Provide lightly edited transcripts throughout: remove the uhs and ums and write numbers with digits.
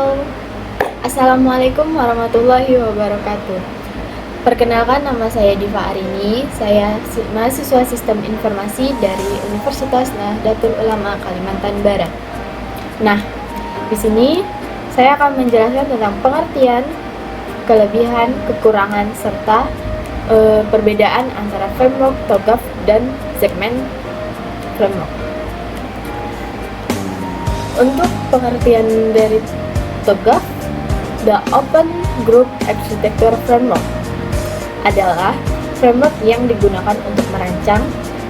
Halo, Assalamualaikum warahmatullahi wabarakatuh. Perkenalkan, nama saya Diva Arini. Saya mahasiswa Sistem Informasi dari Universitas Nahdlatul Ulama Kalimantan Barat. Nah, di sini saya akan menjelaskan tentang pengertian, kelebihan, kekurangan, serta perbedaan antara framework TOGAF dan segmen framework. Untuk pengertian dari TOGAF, the Open Group Architecture Framework adalah framework yang digunakan untuk merancang,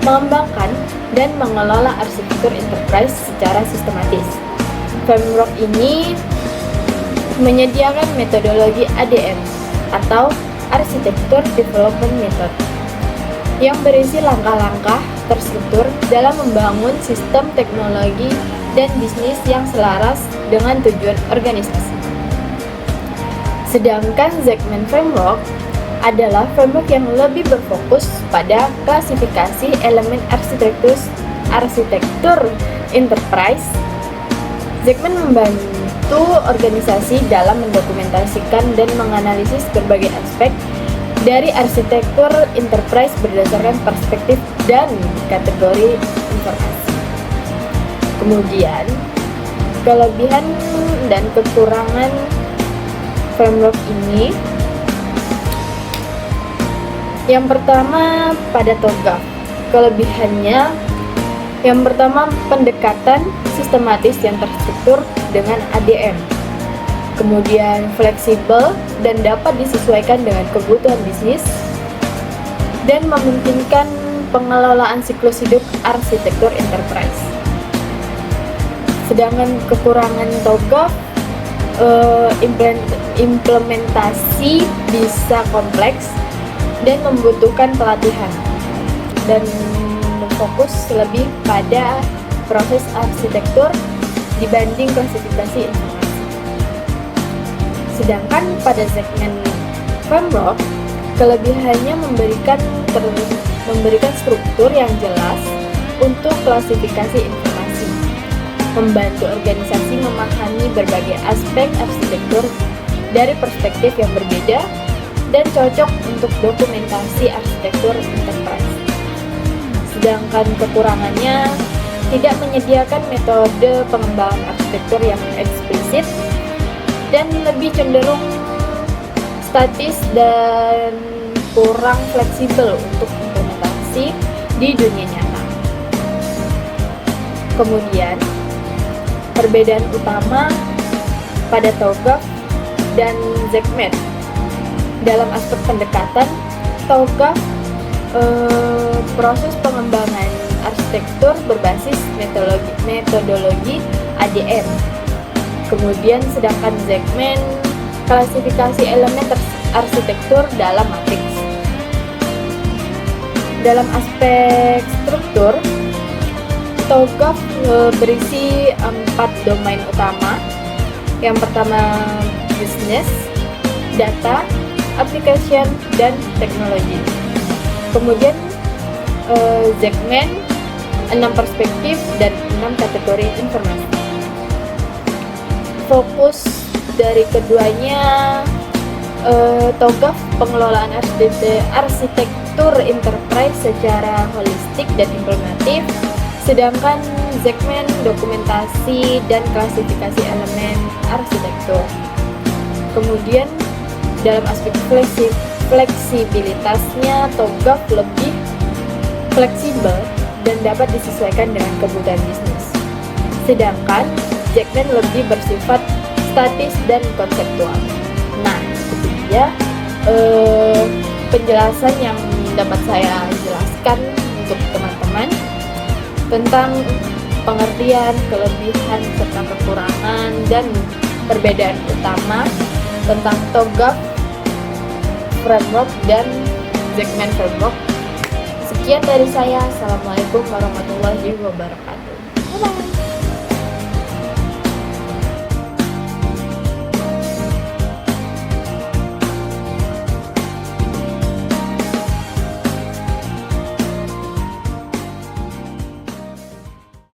mengembangkan, dan mengelola arsitektur enterprise secara sistematis. Framework ini menyediakan metodologi ADM atau Architecture Development Method yang berisi langkah-langkah terstruktur dalam membangun sistem teknologi dan bisnis yang selaras dengan tujuan organisasi. Sedangkan segmen framework adalah framework yang lebih berfokus pada klasifikasi elemen arsitektur enterprise. Segmen membantu organisasi dalam mendokumentasikan dan menganalisis berbagai aspek dari arsitektur enterprise berdasarkan perspektif dan kategori informasi. Kemudian, kelebihan dan kekurangan framework ini. Yang pertama, pada TOGAF. Kelebihannya, yang pertama, pendekatan sistematis yang terstruktur dengan ADM. Kemudian, fleksibel dan dapat disesuaikan dengan kebutuhan bisnis dan memungkinkan pengelolaan siklus hidup arsitektur enterprise. Sedangkan kekurangan TOGAF, implementasi bisa kompleks dan membutuhkan pelatihan dan fokus lebih pada proses arsitektur dibanding klasifikasi informasi. Sedangkan pada segmen framework, kelebihannya memberikan struktur yang jelas untuk klasifikasi informasi, membantu organisasi memahami berbagai aspek arsitektur dari perspektif yang berbeda, dan cocok untuk dokumentasi arsitektur enterprise. Sedangkan kekurangannya tidak menyediakan metode pengembangan arsitektur yang eksplisit dan lebih cenderung statis dan kurang fleksibel untuk implementasi di dunia nyata. Kemudian, perbedaan utama pada TOGAF dan segmen. Dalam aspek pendekatan, TOGAF proses pengembangan arsitektur berbasis metodologi ADM. Kemudian sedangkan segmen klasifikasi elemen arsitektur dalam matriks. Dalam aspek struktur, TOGAF berisi 4 domain utama. Yang pertama, business, data, application, dan teknologi. Kemudian segmen 6 perspektif dan 6 kategori informasi. Fokus dari keduanya, TOGAF pengelolaan arsitektur enterprise secara holistik dan implementatif, sedangkan segmen dokumentasi dan klasifikasi elemen arsitektur. Kemudian dalam aspek fleksibilitasnya, TOGAF lebih fleksibel dan dapat disesuaikan dengan kebutuhan bisnis. Sedangkan segmen lebih bersifat statis dan konseptual. Nah, itu dia penjelasan yang dapat saya jelaskan untuk teman-teman tentang pengertian, kelebihan, serta kekurangan dan perbedaan utama tentang TOGAF framework dan segmen framework. Sekian dari saya. Assalamualaikum warahmatullahi wabarakatuh. Bye-bye.